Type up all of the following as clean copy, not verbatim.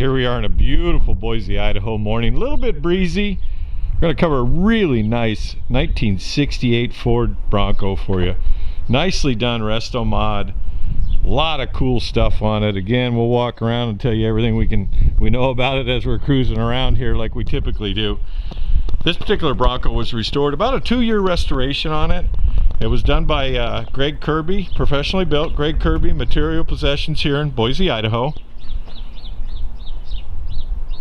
Here we are in a beautiful Boise, Idaho morning. A little bit breezy. I'm going to cover a really nice 1968 Ford Bronco for you. Nicely done Resto-Mod. A lot of cool stuff on it. Again, we'll walk around and tell you everything we know about it as we're cruising around here like we typically do. This particular Bronco was restored, about a 2-year restoration on it. It was done by Greg Kirby, professionally built. Greg Kirby, Material Possessions here in Boise, Idaho.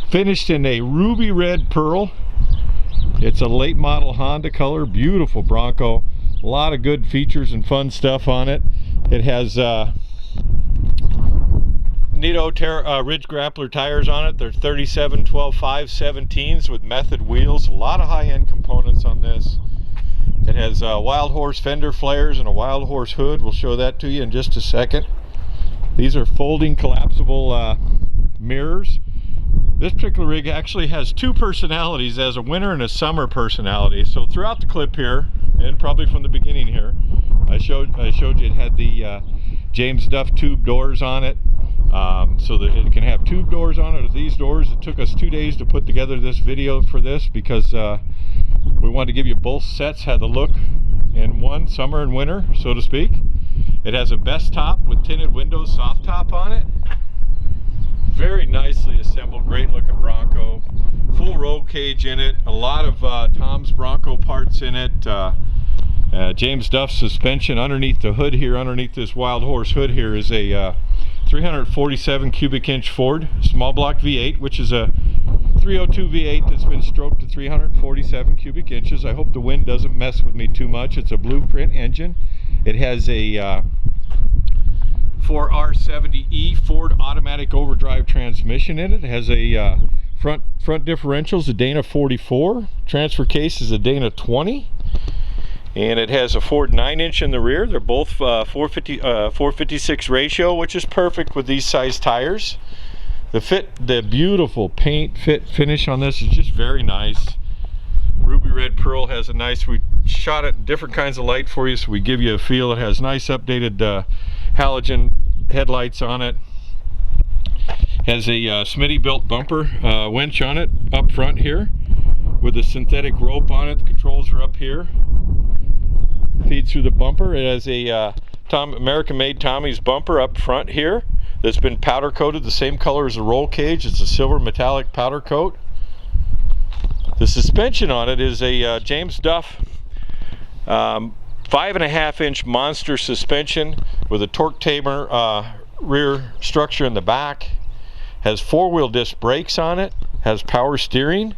Finished in a ruby red pearl. It's a late model Honda color. Beautiful Bronco. A lot of good features and fun stuff on it. It has Nito Ridge Grappler tires on it. They're 37 12 5 17s with method wheels. A lot of high-end components on this. It has Wild Horse fender flares and a Wild Horse hood. We'll show that to you in just a second. These are folding collapsible mirrors. This particular rig actually has two personalities, as a winter and a summer personality. So throughout the clip here, and probably from the beginning here, I showed you it had the James Duff tube doors on it, so that it can have tube doors on it, or these doors. It took us 2 days to put together this video for this because we wanted to give you both sets, had the look in one, summer and winter, so to speak. It has a best top with tinted windows, soft top on it. Very nicely assembled, great looking Bronco. Full roll cage in it, a lot of Tom's Bronco parts in it. James Duff suspension underneath the hood here, underneath this Wild Horse hood here is a 347 cubic inch Ford small block V8, which is a 302 V8 that's been stroked to 347 cubic inches. I hope the wind doesn't mess with me too much. It's a blueprint engine. It has a 4R70E Ford automatic overdrive transmission in it. It has a front differentials, a Dana 44. Transfer case is a Dana 20. And it has a Ford 9-inch in the rear. They're both 456 ratio, which is perfect with these size tires. The beautiful paint fit finish on this is just very nice. Ruby red pearl has a nice, we shot it in different kinds of light for you so we give you a feel. It has nice updated halogen headlights on it. Has a Smitty built bumper winch on it up front here with a synthetic rope on it. The controls are up here. Feeds through the bumper. It has a American made Tommy's bumper up front here that's been powder coated the same color as the roll cage. It's a silver metallic powder coat. The suspension on it is a James Duff 5.5-inch monster suspension with a torque tamer rear structure in the back. Has 4-wheel disc brakes on it. Has power steering.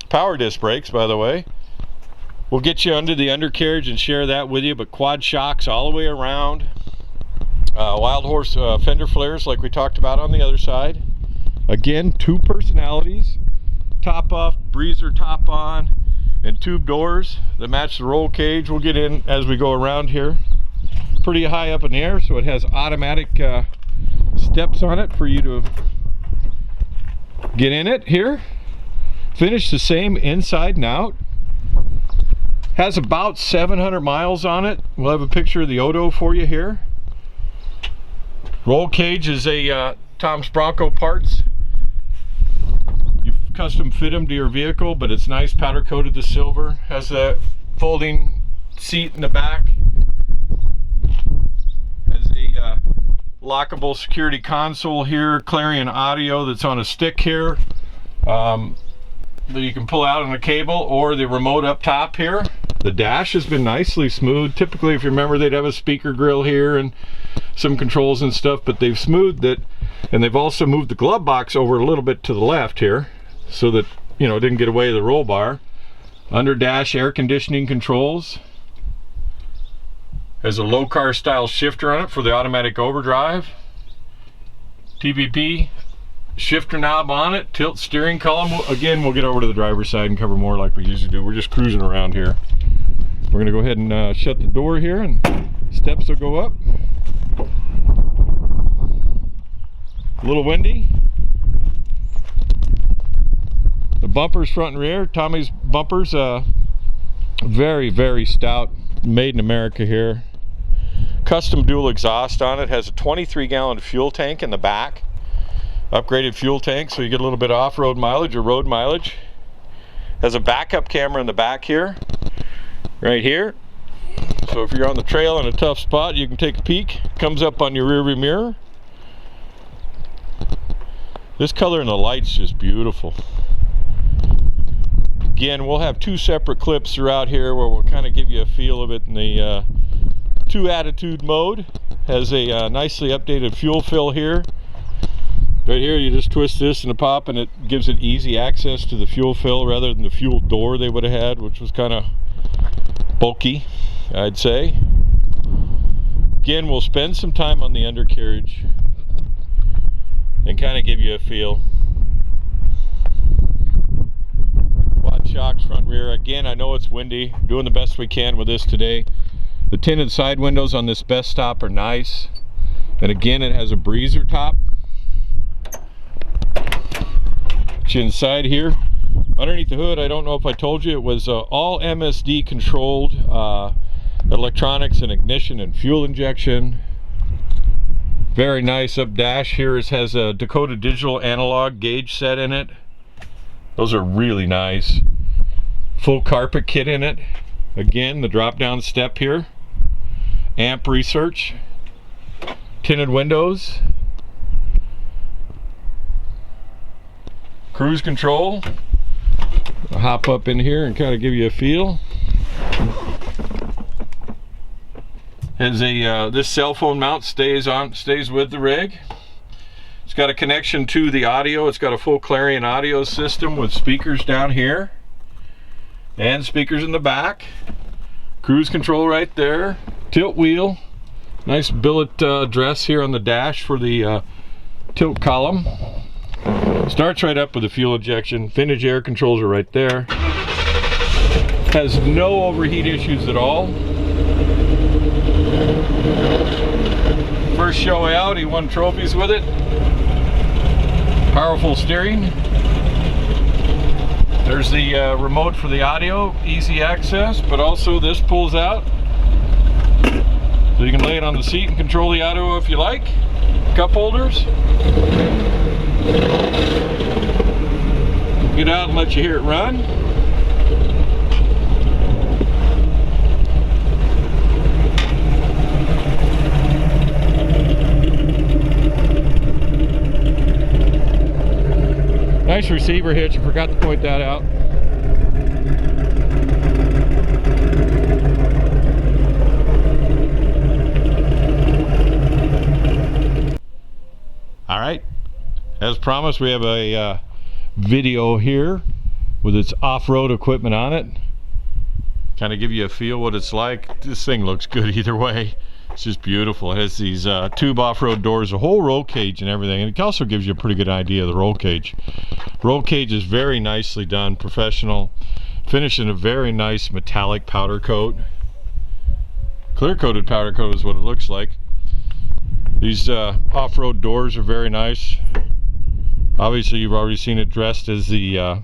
Power disc brakes, by the way. We'll get you under the undercarriage and share that with you, but quad shocks all the way around. Wild Horse fender flares like we talked about on the other side. Again, two personalities. Top off, breezer top on, and tube doors that match the roll cage. We'll get in as we go around here. Pretty high up in the air, so it has automatic steps on it for you to get in it here. Finish the same inside and out. Has about 700 miles on it. We'll have a picture of the Odo for you here. Roll cage is a Tom's Bronco parts. You custom fit them to your vehicle, but it's nice powder coated to silver. Has a folding seat in the back. Has a lockable security console here. Clarion audio that's on a stick here. That you can pull out on a cable, or the remote up top here. The dash has been nicely smooth. Typically, if you remember, they'd have a speaker grill here and some controls and stuff, but they've smoothed it, and they've also moved the glove box over a little bit to the left here so that, you know, it didn't get away with the roll bar. Under dash air conditioning controls. Has a low car style shifter on it for the automatic overdrive. TVP shifter knob on it, tilt steering column. Again, we'll get over to the driver's side and cover more like we usually do. We're just cruising around here. We're gonna go ahead and shut the door here, and steps will go up. A little windy. The bumpers front and rear, Tommy's bumpers, very, very stout, made in America here. Custom dual exhaust on it. Has a 23-gallon fuel tank in the back. Upgraded fuel tank so you get a little bit of off-road mileage or road mileage. Has a backup camera in the back here, right here. So if you're on the trail in a tough spot, you can take a peek. Comes up on your rearview mirror. This color in the light's just beautiful. Again, we'll have two separate clips throughout here where we'll kind of give you a feel of it in the 2 attitude mode. Has a nicely updated fuel fill here. Right here, you just twist this in a pop and it gives it easy access to the fuel fill rather than the fuel door they would have had, which was kind of bulky, I'd say. Again, we'll spend some time on the undercarriage and kind of give you a feel. Quad shocks, front rear. Again, I know it's windy. Doing the best we can with this today. The tinted side windows on this best stop are nice. And again, it has a breezer top. Inside here, underneath the hood, I don't know if I told you, it was all MSD controlled electronics and ignition and fuel injection. Very nice up dash here. It has a Dakota digital analog gauge set in it. Those are really nice. Full carpet kit in it. Again, the drop down step here. Amp research. Tinted windows. Cruise control. I'll hop up in here and kind of give you a feel. Has a this cell phone mount stays with the rig. It's got a connection to the audio. It's got a full Clarion audio system with speakers down here and speakers in the back. Cruise control right there. Tilt wheel. Nice billet dress here on the dash for the tilt column. Starts right up with the fuel injection. Vintage air controls are right there. Has no overheat issues at all. First show out, he won trophies with it. Powerful steering. There's the remote for the audio, easy access, but also this pulls out. So you can lay it on the seat and control the audio if you like. Cup holders. Get out and let you hear it run. Nice receiver hitch, I forgot to point that out. All right, as promised, we have a video here with its off-road equipment on it. Kind of give you a feel what it's like. This thing looks good either way. It's just beautiful. It has these tube off-road doors, a whole roll cage and everything, and it also gives you a pretty good idea of the roll cage. Roll cage is very nicely done, professional, finished in a very nice metallic powder coat. Clear coated powder coat is what it looks like. These off-road doors are very nice. Obviously, you've already seen it dressed as the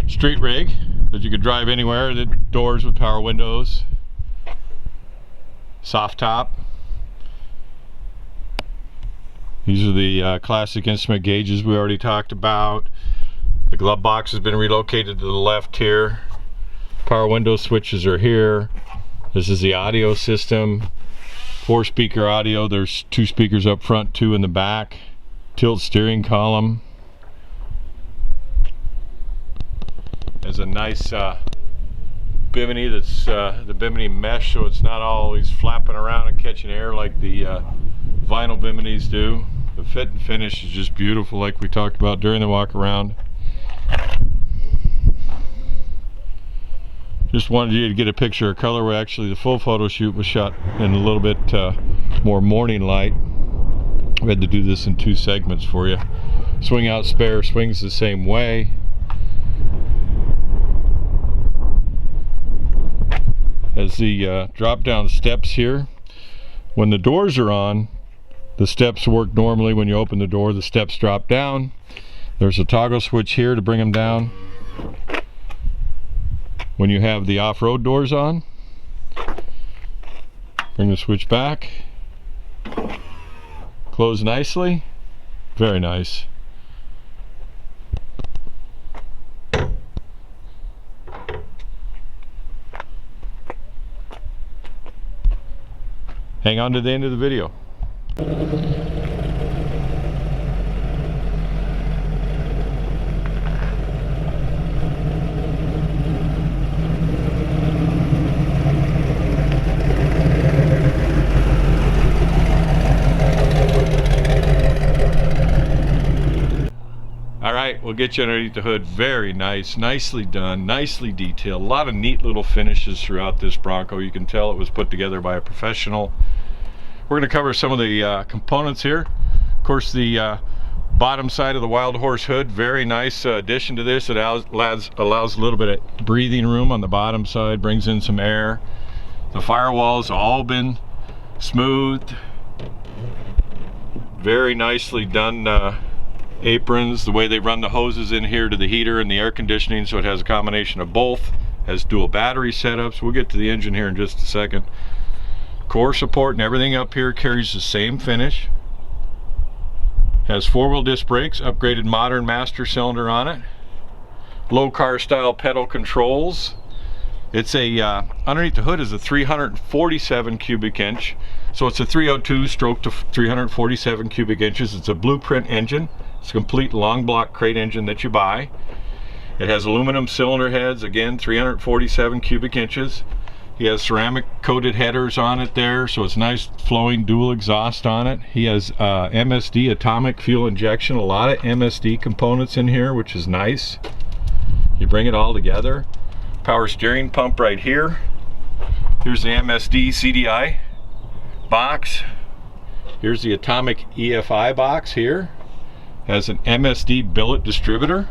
street rig that you could drive anywhere. The doors with power windows, soft top. These are the classic instrument gauges we already talked about. The glove box has been relocated to the left here. Power window switches are here. This is the audio system. 4-speaker audio. There's 2 speakers up front, 2 in the back. Tilt steering column. There's a nice bimini that's the bimini mesh, so it's not always flapping around and catching air like the vinyl biminis do. The fit and finish is just beautiful, like we talked about during the walk around. Just wanted you to get a picture of color where actually the full photo shoot was shot in a little bit more morning light. We had to do this in 2 segments for you. Swing out spare swings the same way. As the drop down steps here, when the doors are on, the steps work normally. When you open the door, the steps drop down. There's a toggle switch here to bring them down. When you have the off-road doors on, bring the switch back, Close nicely. Very nice. Hang on to the end of the video. Alright, we'll get you underneath the hood. Very nice, nicely done, nicely detailed. A lot of neat little finishes throughout this Bronco. You can tell it was put together by a professional. We're going to cover some of the components here. Of course, the bottom side of the Wild Horse hood, very nice addition to this. It allows a little bit of breathing room on the bottom side, brings in some air. The firewall's all been smoothed. Very nicely done aprons, the way they run the hoses in here to the heater and the air conditioning, so it has a combination of both. Has dual battery setups. We'll get to the engine here in just a second. Core support and everything up here carries the same finish. Has 4-wheel disc brakes, upgraded modern master cylinder on it. Low car style pedal controls. It's a underneath the hood is a 347 cubic inch, so it's a 302 stroke to 347 cubic inches. It's a blueprint engine. It's a complete long block crate engine that you buy. It has aluminum cylinder heads, again 347 cubic inches. He has ceramic coated headers on it there, so it's nice flowing dual exhaust on it. He has MSD atomic fuel injection, a lot of MSD components in here, which is nice. You bring it all together. Power steering pump right here. Here's the MSD CDI box. Here's the atomic EFI box here. Has an MSD billet distributor.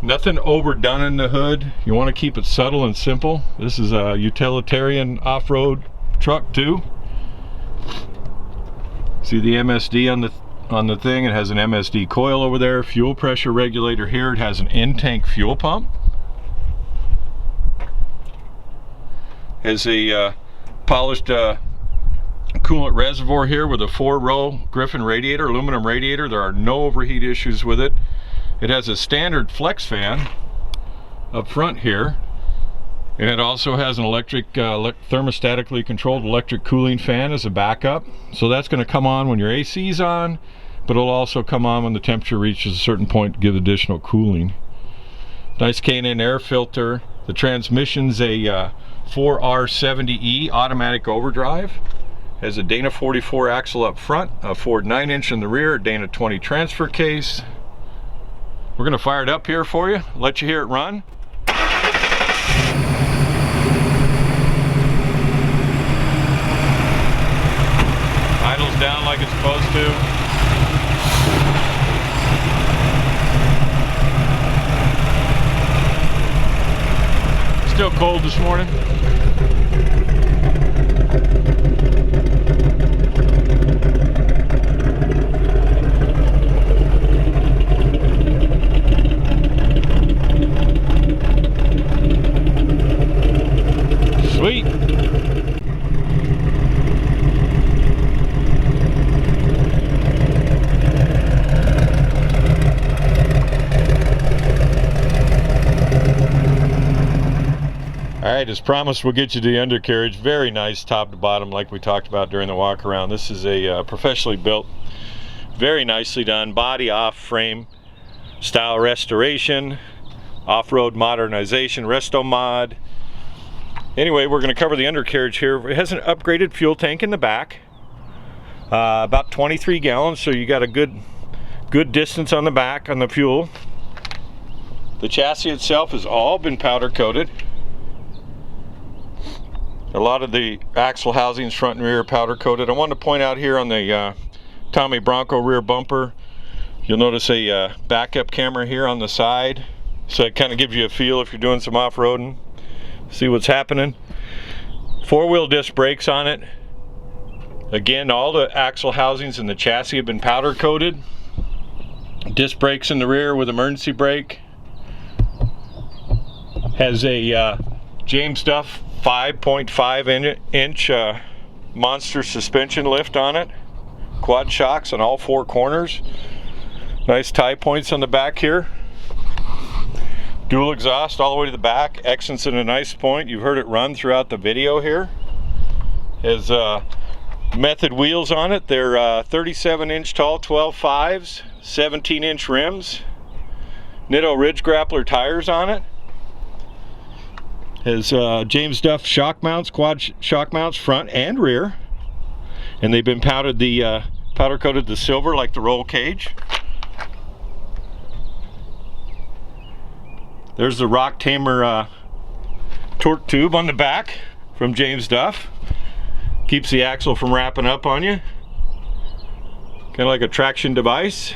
Nothing overdone in the hood. You want to keep it subtle and simple. This is a utilitarian off-road truck too. See the MSD on the thing? It has an MSD coil over there. Fuel pressure regulator here. It has an in-tank fuel pump. Has a polished coolant reservoir here with a 4-row Griffin radiator, aluminum radiator. There are no overheat issues with it. It has a standard flex fan up front here, and it also has an electric thermostatically controlled electric cooling fan as a backup. So that's going to come on when your AC's on, but it'll also come on when the temperature reaches a certain point to give additional cooling. Nice K&N air filter. The transmission's a 4R70E automatic overdrive. Has a Dana 44 axle up front, a Ford 9-inch in the rear, a Dana 20 transfer case. We're going to fire it up here for you, let you hear it run. Idles down like it's supposed to. Still cold this morning. Sweet. Alright, as promised, we'll get you to the undercarriage. Very nice top to bottom, like we talked about during the walk around. This is a professionally built, very nicely done body off frame style restoration, off-road modernization, Resto-Mod. Anyway, we're going to cover the undercarriage here. It has an upgraded fuel tank in the back, about 23 gallons, so you got a good distance on the back on the fuel. The chassis itself has all been powder coated. A lot of the axle housings front and rear are powder coated. I wanted to point out here on the Tommy Bronco rear bumper, you'll notice a backup camera here on the side, so it kind of gives you a feel if you're doing some off-roading. See what's happening. 4-wheel disc brakes on it. Again, all the axle housings and the chassis have been powder coated. Disc brakes in the rear with emergency brake. Has a James Duff 5.5 inch monster suspension lift on it. Quad shocks on all four corners. Nice tie points on the back here. Dual exhaust all the way to the back. Accents in a nice point. You've heard it run throughout the video here. Has method wheels on it. They're 37-inch tall, 12.5s, 17-inch rims. Nitto Ridge Grappler tires on it. Has James Duff shock mounts, quad shock mounts, front and rear. And they've been powder coated to silver like the roll cage. There's the Rock Tamer torque tube on the back from James Duff. Keeps the axle from wrapping up on you. Kind of like a traction device.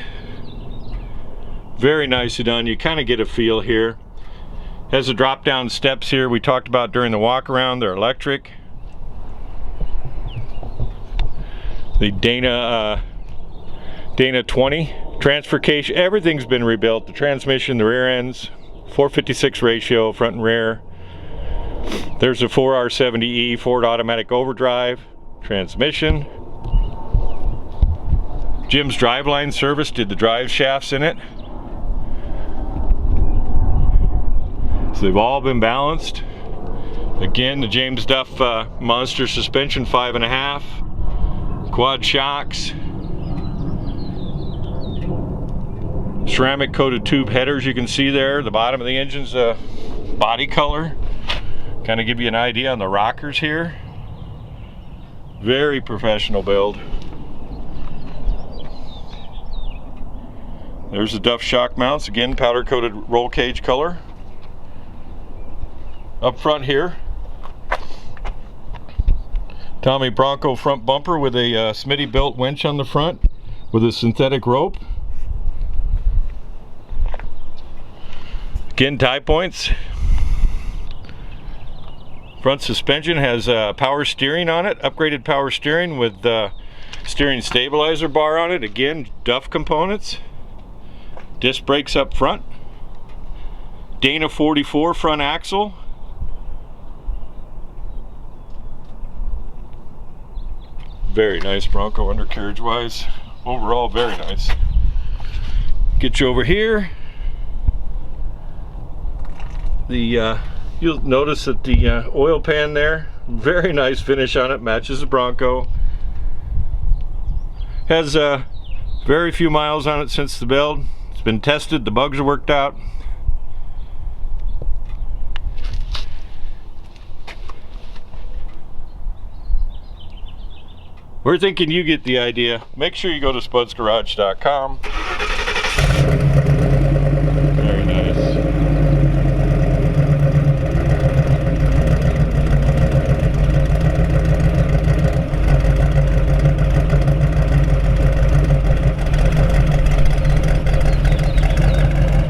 Very nicely done. You kind of get a feel here. Has the drop down steps here we talked about during the walk around. They're electric. The Dana 20 transfer case, everything's been rebuilt. The transmission, the rear ends, 456 ratio, front and rear. There's a 4R70E Ford automatic overdrive transmission. Jim's Driveline service did the drive shafts in it. So they've all been balanced. Again, the James Duff monster suspension 5.5. Quad shocks. Ceramic coated tube headers you can see there. The bottom of the engine's body color. Kind of give you an idea on the rockers here. Very professional build. There's the Duff shock mounts, again powder coated roll cage color. Up front here, Tommy Bronco front bumper with a Smitty built winch on the front with a synthetic rope. Again, tie points. Front suspension has power steering on it, upgraded power steering with steering stabilizer bar on it. Again, Duff components. Disc brakes up front. Dana 44 front axle. Very nice Bronco undercarriage wise. Overall, very nice. Get you over here. You'll notice that the oil pan there, very nice finish on it, matches the Bronco. Has very few miles on it since the build. It's been tested, the bugs are worked out. We're thinking you get the idea. Make sure you go to spudsgarage.com. Very nice.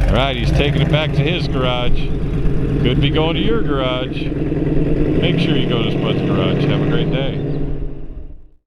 Alright, he's taking it back to his garage. Could be going to your garage. Make sure you go to Spud's Garage. Have a great day.